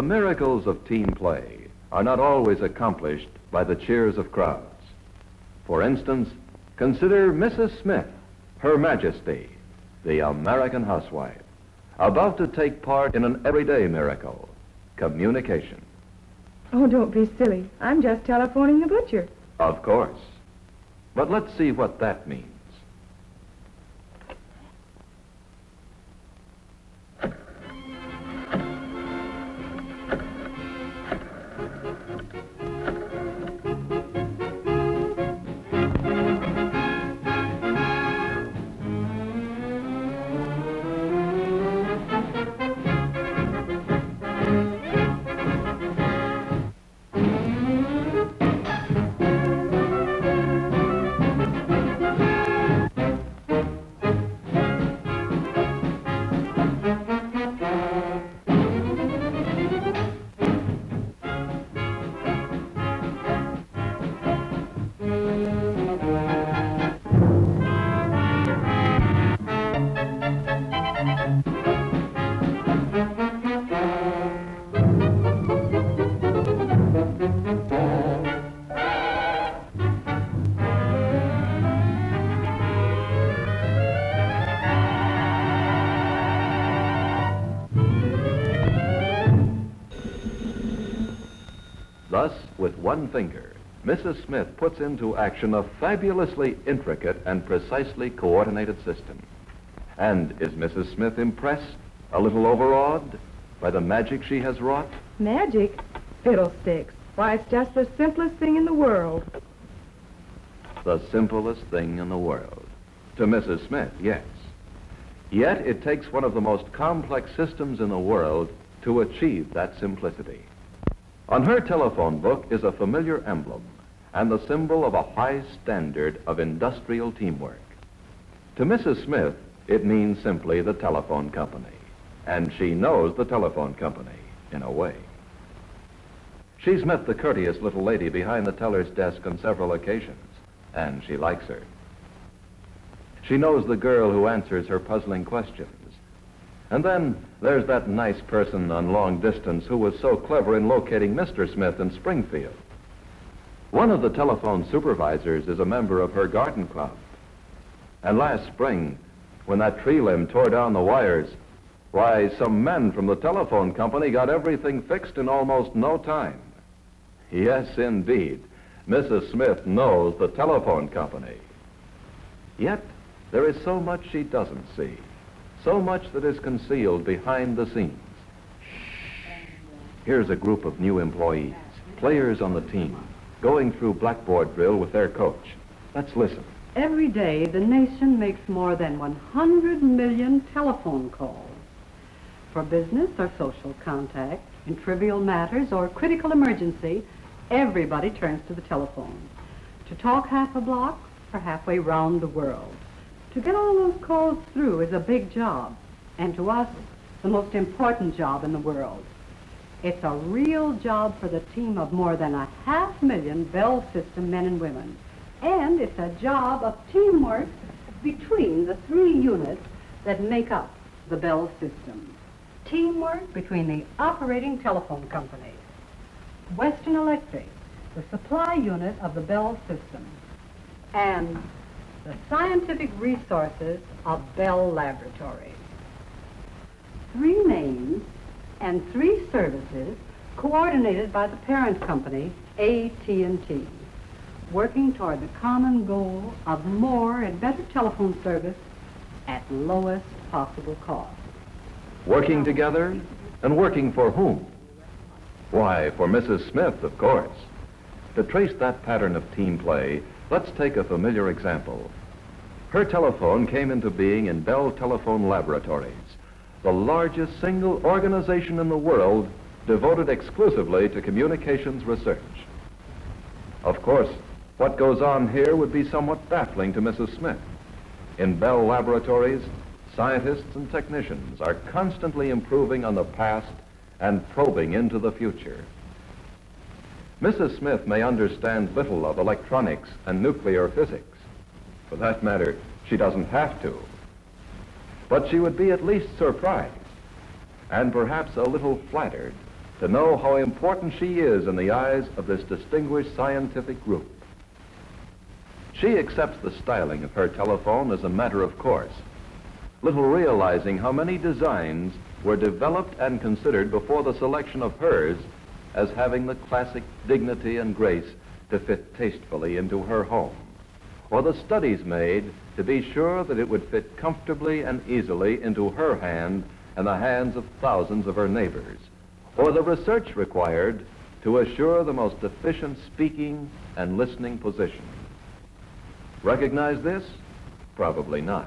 the miracles of team play are not always accomplished by the cheers of crowds. For instance, consider Mrs. Smith, Her Majesty, the American housewife, about to take part in an everyday miracle, communication. Oh, don't be silly. I'm just telephoning the butcher. Of course. But let's see what that means. Thus, with one finger, Mrs. Smith puts into action a fabulously intricate and precisely coordinated system. And is Mrs. Smith impressed, a little overawed, by the magic she has wrought? Magic? Fiddlesticks. Why, it's just the simplest thing in the world. The simplest thing in the world. To Mrs. Smith, yes. Yet it takes one of the most complex systems in the world to achieve that simplicity. On her telephone book is a familiar emblem and the symbol of a high standard of industrial teamwork. To Mrs. Smith, it means simply the telephone company, and she knows the telephone company, in a way. She's met the courteous little lady behind the teller's desk on several occasions, and she likes her. She knows the girl who answers her puzzling questions. And then there's that nice person on long distance who was so clever in locating Mr. Smith in Springfield. One of the telephone supervisors is a member of her garden club. And last spring, when that tree limb tore down the wires, why, some men from the telephone company got everything fixed in almost no time. Yes, indeed, Mrs. Smith knows the telephone company. Yet, there is so much she doesn't see. So much that is concealed behind the scenes. Here's a group of new employees, players on the team, going through blackboard drill with their coach. Let's listen. Every day, the nation makes more than 100 million telephone calls. For business or social contact, in trivial matters or critical emergency, everybody turns to the telephone. To talk half a block or halfway round the world. To get all those calls through is a big job, and to us, the most important job in the world. It's a real job for the team of more than 500,000 Bell System men and women. And it's a job of teamwork between the 3 units that make up the Bell System. Teamwork between the operating telephone company, Western Electric, the supply unit of the Bell System, and the scientific resources of Bell Laboratories. 3 names and 3 services coordinated by the parent company, AT&T, working toward the common goal of more and better telephone service at lowest possible cost. Working together, and working for whom? Why, for Mrs. Smith, of course. To trace that pattern of team play, let's take a familiar example. Her telephone came into being in Bell Telephone Laboratories, the largest single organization in the world devoted exclusively to communications research. Of course, what goes on here would be somewhat baffling to Mrs. Smith. In Bell Laboratories, scientists and technicians are constantly improving on the past and probing into the future. Mrs. Smith may understand little of electronics and nuclear physics. For that matter, she doesn't have to. But she would be at least surprised, and perhaps a little flattered, to know how important she is in the eyes of this distinguished scientific group. She accepts the styling of her telephone as a matter of course, little realizing how many designs were developed and considered before the selection of hers as having the classic dignity and grace to fit tastefully into her home, or the studies made to be sure that it would fit comfortably and easily into her hand and the hands of thousands of her neighbors, or the research required to assure the most efficient speaking and listening position. Recognize this? Probably not.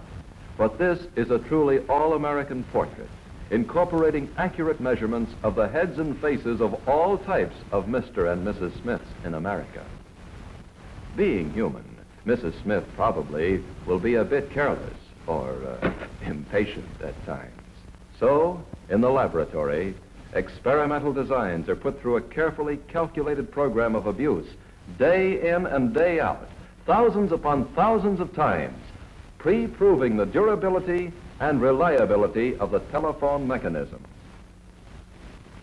But this is a truly all-American portrait, incorporating accurate measurements of the heads and faces of all types of Mr. and Mrs. Smiths in America. Being human, Mrs. Smith probably will be a bit careless or impatient at times. So, in the laboratory, experimental designs are put through a carefully calculated program of abuse, day in and day out, thousands upon thousands of times, pre-proving the durability and reliability of the telephone mechanism.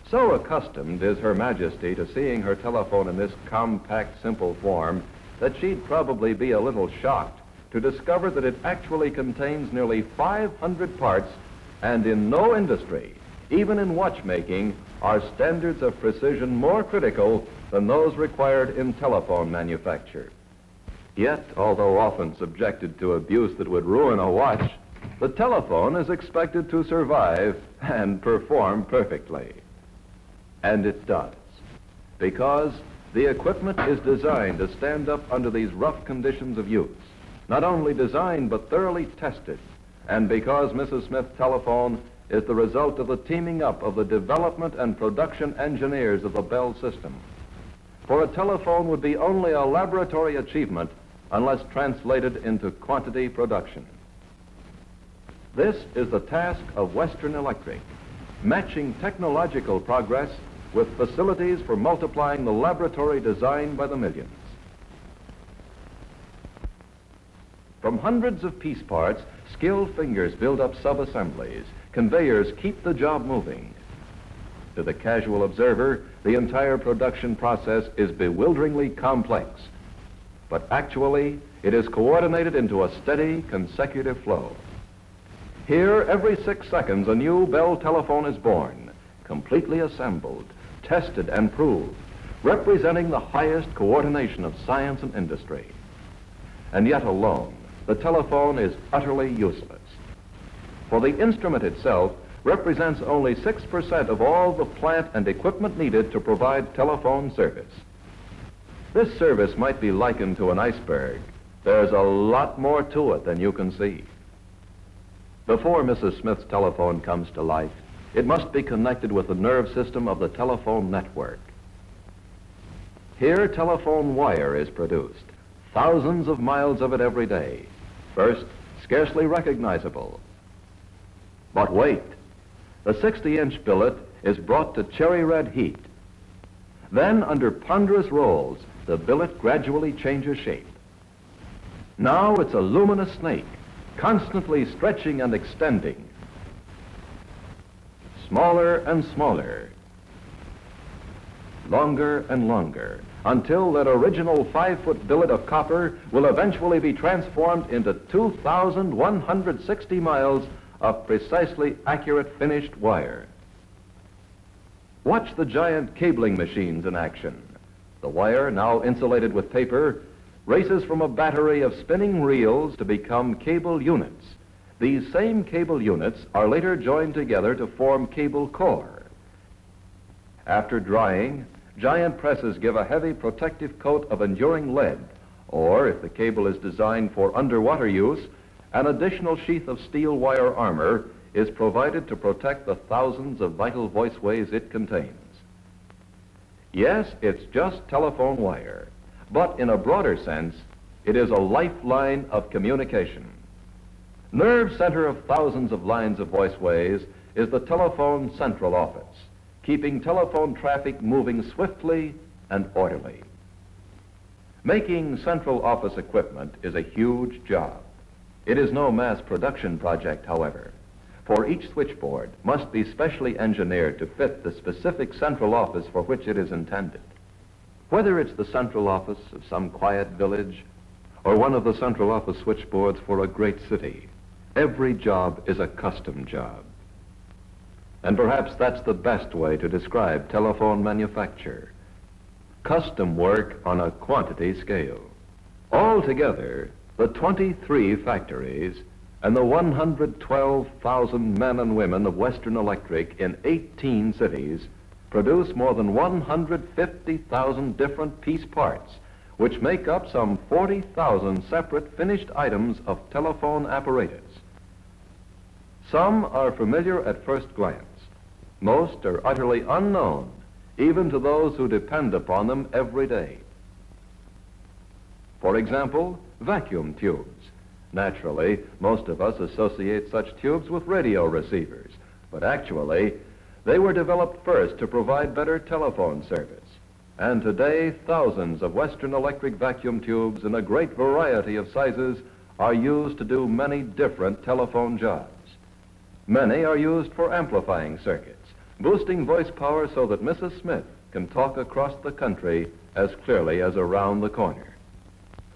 So accustomed is Her Majesty to seeing her telephone in this compact, simple form that she'd probably be a little shocked to discover that it actually contains nearly 500 parts, and in no industry, even in watchmaking, are standards of precision more critical than those required in telephone manufacture. Yet, although often subjected to abuse that would ruin a watch, the telephone is expected to survive and perform perfectly. And it does, because the equipment is designed to stand up under these rough conditions of use. Not only designed, but thoroughly tested. And because Mrs. Smith's telephone is the result of the teaming up of the development and production engineers of the Bell system. For a telephone would be only a laboratory achievement unless translated into quantity production. This is the task of Western Electric, matching technological progress with facilities for multiplying the laboratory design by the millions. From hundreds of piece parts, skilled fingers build up sub-assemblies. Conveyors keep the job moving. To the casual observer, the entire production process is bewilderingly complex. But actually, it is coordinated into a steady, consecutive flow. Here, every 6 seconds, a new Bell telephone is born, completely assembled, tested and proved, representing the highest coordination of science and industry. And yet alone, the telephone is utterly useless. For the instrument itself represents only 6% of all the plant and equipment needed to provide telephone service. This service might be likened to an iceberg. There's a lot more to it than you can see. Before Mrs. Smith's telephone comes to life, it must be connected with the nerve system of the telephone network. Here, telephone wire is produced, thousands of miles of it every day. First, scarcely recognizable. But wait, the 60-inch billet is brought to cherry red heat. Then, under ponderous rolls, the billet gradually changes shape. Now it's a luminous snake, constantly stretching and extending. Smaller and smaller, longer and longer, until that original 5-foot billet of copper will eventually be transformed into 2,160 miles of precisely accurate finished wire. Watch the giant cabling machines in action. The wire, now insulated with paper, races from a battery of spinning reels to become cable units. These same cable units are later joined together to form cable core. After drying, giant presses give a heavy protective coat of enduring lead, or if the cable is designed for underwater use, an additional sheath of steel wire armor is provided to protect the thousands of vital voiceways it contains. Yes, it's just telephone wire, but in a broader sense, it is a lifeline of communication. Nerve center of thousands of lines of voiceways is the telephone central office, keeping telephone traffic moving swiftly and orderly. Making central office equipment is a huge job. It is no mass production project, however. for each switchboard must be specially engineered to fit the specific central office for which it is intended. Whether it's the central office of some quiet village or one of the central office switchboards for a great city, every job is a custom job. And perhaps that's the best way to describe telephone manufacture. Custom work on a quantity scale. Altogether, the 23 factories and the 112,000 men and women of Western Electric in 18 cities produce more than 150,000 different piece parts, which make up some 40,000 separate finished items of telephone apparatus. Some are familiar at first glance. Most are utterly unknown, even to those who depend upon them every day. For example, vacuum tubes. Naturally, most of us associate such tubes with radio receivers, but actually, they were developed first to provide better telephone service. And today, thousands of Western Electric vacuum tubes in a great variety of sizes are used to do many different telephone jobs. Many are used for amplifying circuits, boosting voice power so that Mrs. Smith can talk across the country as clearly as around the corner.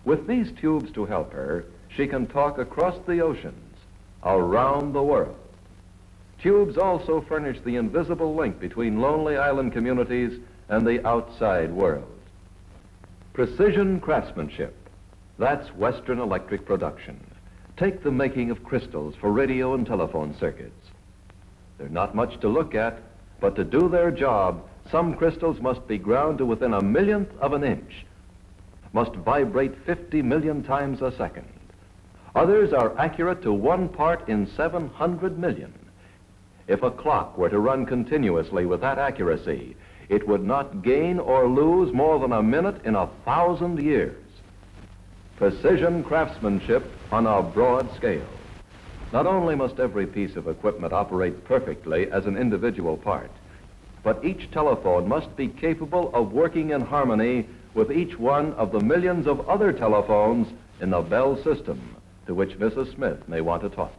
With these tubes to help her, she can talk across the oceans, around the world. Tubes also furnish the invisible link between lonely island communities and the outside world. Precision craftsmanship, that's Western Electric production. Take the making of crystals for radio and telephone circuits. They're not much to look at, but to do their job, some crystals must be ground to within a millionth of an inch, must vibrate 50 million times a second. Others are accurate to 1 part in 700 million. If a clock were to run continuously with that accuracy, it would not gain or lose more than a minute in 1,000 years. Precision craftsmanship on a broad scale. Not only must every piece of equipment operate perfectly as an individual part, but each telephone must be capable of working in harmony with each one of the millions of other telephones in the Bell system to which Mrs. Smith may want to talk.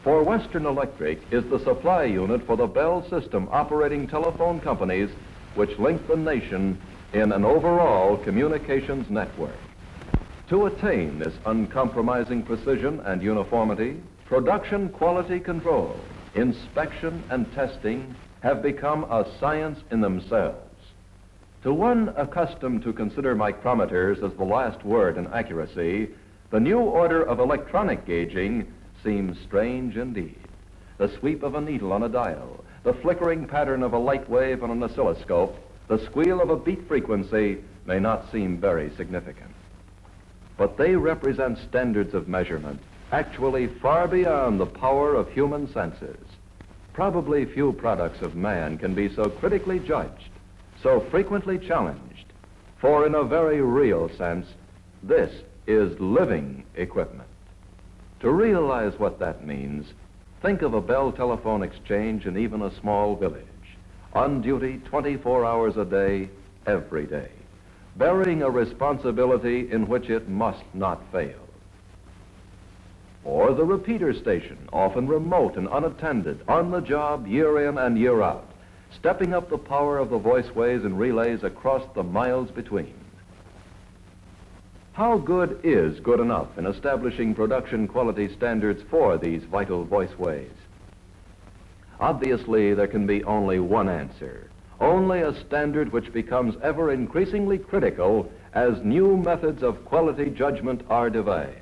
For Western Electric is the supply unit for the Bell system operating telephone companies which link the nation in an overall communications network. To attain this uncompromising precision and uniformity, production quality control, inspection and testing have become a science in themselves. To one accustomed to consider micrometers as the last word in accuracy, the new order of electronic gauging seems strange indeed. The sweep of a needle on a dial, the flickering pattern of a light wave on an oscilloscope, the squeal of a beat frequency may not seem very significant. But they represent standards of measurement actually far beyond the power of human senses. Probably few products of man can be so critically judged, so frequently challenged, for in a very real sense, this is living equipment. To realize what that means, think of a Bell telephone exchange in even a small village, on duty 24 hours a day, every day, bearing a responsibility in which it must not fail. Or the repeater station, often remote and unattended, on the job year in and year out, stepping up the power of the voiceways and relays across the miles between. How good is good enough in establishing production quality standards for these vital voiceways? Obviously, there can be only one answer, only a standard which becomes ever increasingly critical as new methods of quality judgment are devised.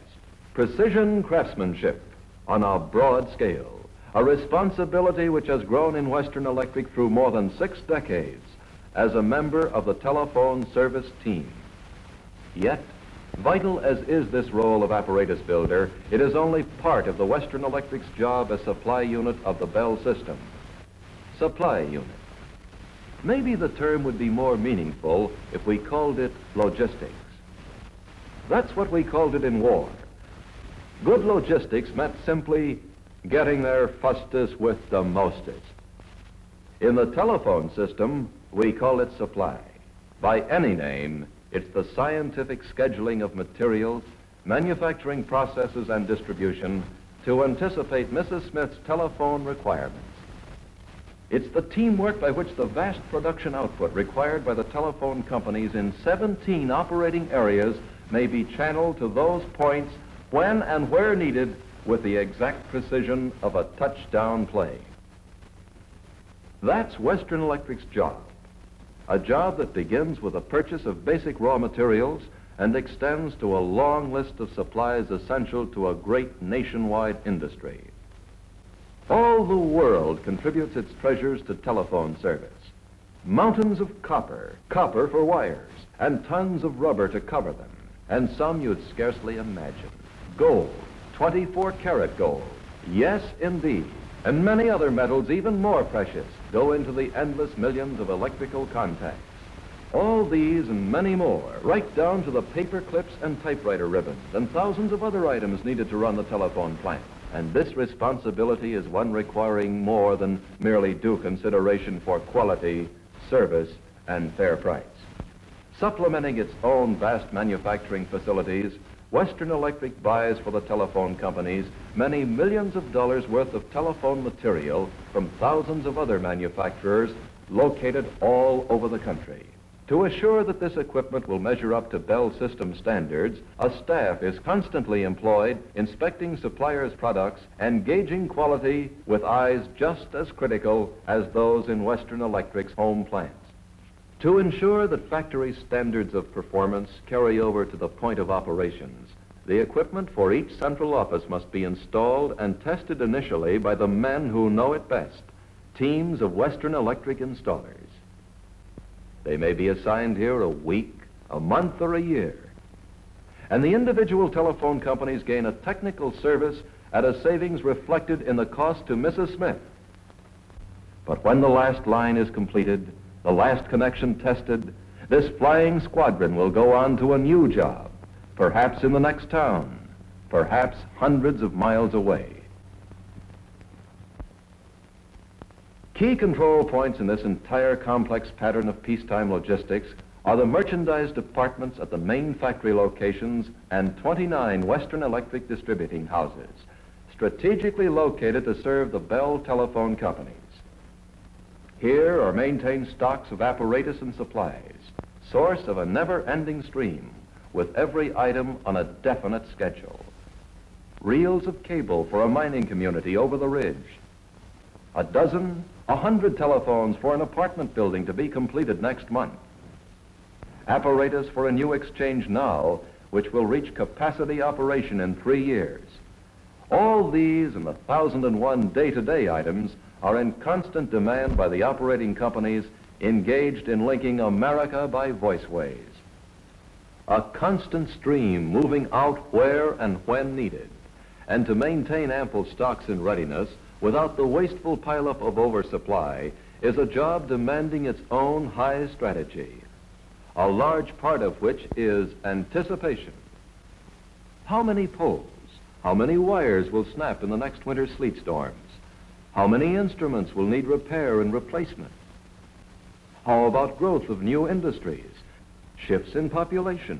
Precision craftsmanship on a broad scale, a responsibility which has grown in Western Electric through more than 6 decades as a member of the telephone service team. Yet, vital as is this role of apparatus builder, it is only part of the Western Electric's job as supply unit of the Bell system. Supply unit. Maybe the term would be more meaningful if we called it logistics. That's what we called it in war. Good logistics meant simply getting there fastest with the mostest. In the telephone system, we call it supply. By any name, it's the scientific scheduling of materials, manufacturing processes and distribution to anticipate Mrs. Smith's telephone requirements. It's the teamwork by which the vast production output required by the telephone companies in 17 operating areas may be channeled to those points when and where needed with the exact precision of a touchdown play. That's Western Electric's job, a job that begins with the purchase of basic raw materials and extends to a long list of supplies essential to a great nationwide industry. All the world contributes its treasures to telephone service. Mountains of copper for wires, and tons of rubber to cover them, and some you'd scarcely imagine. Gold, 24-karat gold, yes indeed, and many other metals even more precious go into the endless millions of electrical contacts. All these and many more, right down to the paper clips and typewriter ribbons and thousands of other items needed to run the telephone plant. And this responsibility is one requiring more than merely due consideration for quality, service, and fair price. Supplementing its own vast manufacturing facilities, Western Electric buys for the telephone companies many millions of dollars worth of telephone material from thousands of other manufacturers located all over the country. To assure that this equipment will measure up to Bell System standards, a staff is constantly employed inspecting suppliers' products and gauging quality with eyes just as critical as those in Western Electric's home plants. To ensure that factory standards of performance carry over to the point of operations, the equipment for each central office must be installed and tested initially by the men who know it best, teams of Western Electric installers. They may be assigned here a week, a month, or a year. And the individual telephone companies gain a technical service at a savings reflected in the cost to Mrs. Smith. But when the last line is completed, the last connection tested, this flying squadron will go on to a new job, perhaps in the next town, perhaps hundreds of miles away. Key control points in this entire complex pattern of peacetime logistics are the merchandise departments at the main factory locations and 29 Western Electric distributing houses, strategically located to serve the Bell telephone companies. Here are maintained stocks of apparatus and supplies, source of a never-ending stream, with every item on a definite schedule. Reels of cable for a mining community over the ridge. A dozen, 100 telephones for an apartment building to be completed next month. Apparatus for a new exchange now, which will reach capacity operation in 3 years. All these and the 1,001 day-to-day items are in constant demand by the operating companies engaged in linking America by voiceways. A constant stream moving out where and when needed, and to maintain ample stocks in readiness without the wasteful pileup of oversupply is a job demanding its own high strategy, a large part of which is anticipation. How many poles, how many wires will snap in the next winter sleet storms? How many instruments will need repair and replacement? How about growth of new industries, shifts in population,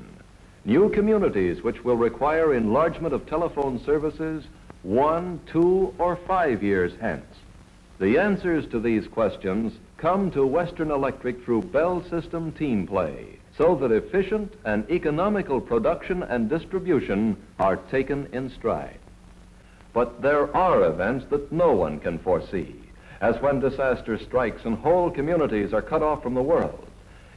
new communities which will require enlargement of telephone services 1, 2, or 5 years hence? The answers to these questions come to Western Electric through Bell System team play, so that efficient and economical production and distribution are taken in stride. But there are events that no one can foresee, as when disaster strikes and whole communities are cut off from the world.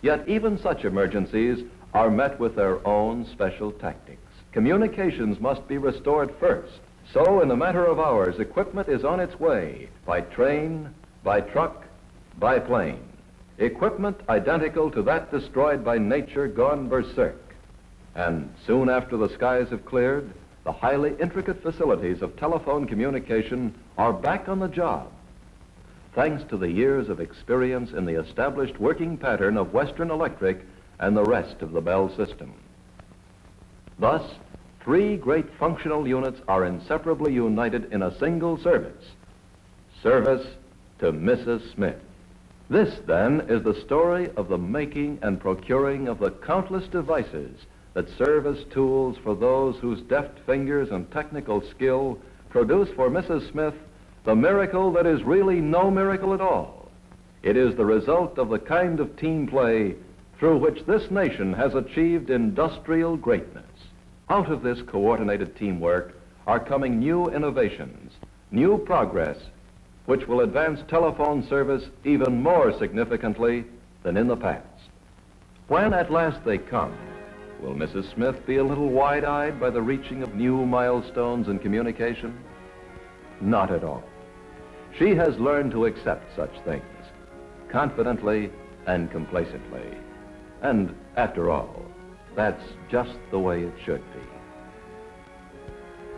Yet even such emergencies are met with their own special tactics. Communications must be restored first. So in a matter of hours, equipment is on its way by train, by truck, by plane. Equipment identical to that destroyed by nature gone berserk. And soon after the skies have cleared, the highly intricate facilities of telephone communication are back on the job, thanks to the years of experience in the established working pattern of Western Electric and the rest of the Bell system. Thus, 3 great functional units are inseparably united in a single service. Service to Mrs. Smith. This, then, is the story of the making and procuring of the countless devices that serve as tools for those whose deft fingers and technical skill produce for Mrs. Smith the miracle that is really no miracle at all. It is the result of the kind of team play through which this nation has achieved industrial greatness. Out of this coordinated teamwork are coming new innovations, new progress, which will advance telephone service even more significantly than in the past. When at last they come, will Mrs. Smith be a little wide-eyed by the reaching of new milestones in communication? Not at all. She has learned to accept such things, confidently and complacently. And after all, that's just the way it should be.